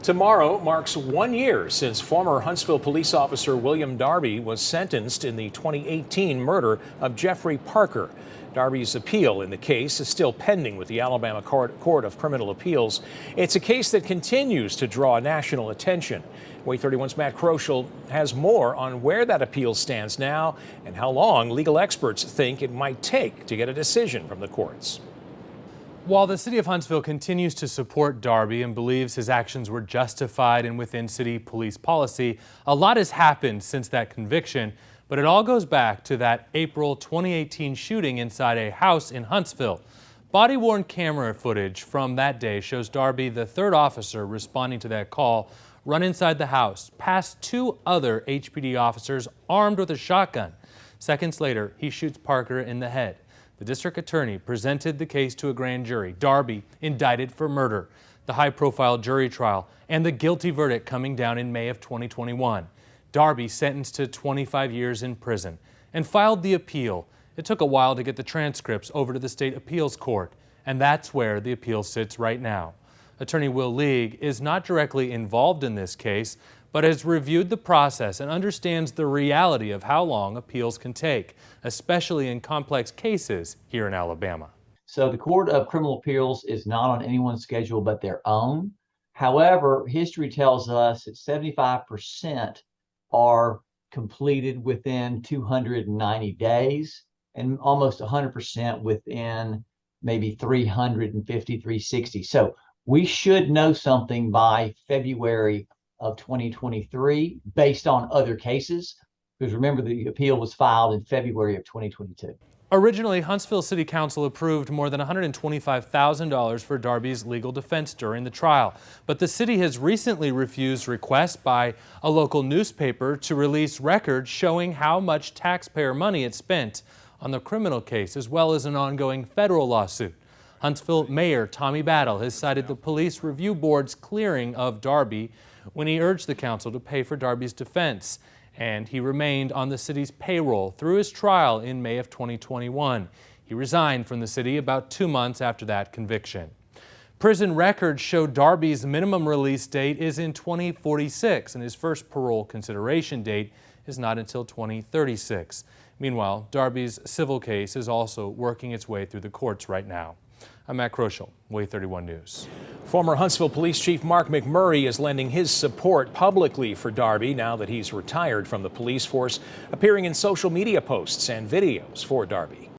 Tomorrow marks 1 year since former Huntsville police officer William Darby was sentenced in the 2018 murder of Jeffrey Parker. Darby's appeal in the case is still pending with the Alabama Court of Criminal Appeals. It's a case that continues to draw national attention. WAAY 31's Matt Kroschel has more on where that appeal stands now and how long legal experts think it might take to get a decision from the courts. While the city of Huntsville continues to support Darby and believes his actions were justified and within city police policy, a lot has happened since that conviction, but it all goes back to that April 2018 shooting inside a house in Huntsville. Body-worn camera footage from that day shows Darby, the third officer responding to that call, run inside the house, past two other HPD officers armed with a shotgun. Seconds later, he shoots Parker in the head. The district attorney presented the case to a grand jury. Darby indicted for murder, the high-profile jury trial, and the guilty verdict coming down in May of 2021. Darby sentenced to 25 years in prison and filed the appeal. It took a while to get the transcripts over to the state appeals court, and that's where the appeal sits right now. Attorney Will League is not directly involved in this case, but has reviewed the process and understands the reality of how long appeals can take, especially in complex cases here in Alabama. So the Court of Criminal Appeals is not on anyone's schedule but their own. However, history tells us that 75% are completed within 290 days and almost 100% within maybe 350, 360. So we should know something by February of 2023 based on other cases, because remember the appeal was filed in February of 2022. Originally, Huntsville City Council approved more than $125,000 for Darby's legal defense during the trial, but the city has recently refused requests by a local newspaper to release records showing how much taxpayer money it spent on the criminal case, as well as an ongoing federal lawsuit. Huntsville Mayor Tommy Battle has cited the Police Review Board's clearing of Darby when he urged the council to pay for Darby's defense, and he remained on the city's payroll through his trial in May of 2021. He resigned from the city about 2 months after that conviction. Prison records show Darby's minimum release date is in 2046, and his first parole consideration date is not until 2036. Meanwhile, Darby's civil case is also working its way through the courts right now. I'm Matt Kroschel, WAAY 31 News. Former Huntsville Police Chief Mark McMurray is lending his support publicly for Darby now that he's retired from the police force, appearing in social media posts and videos for Darby.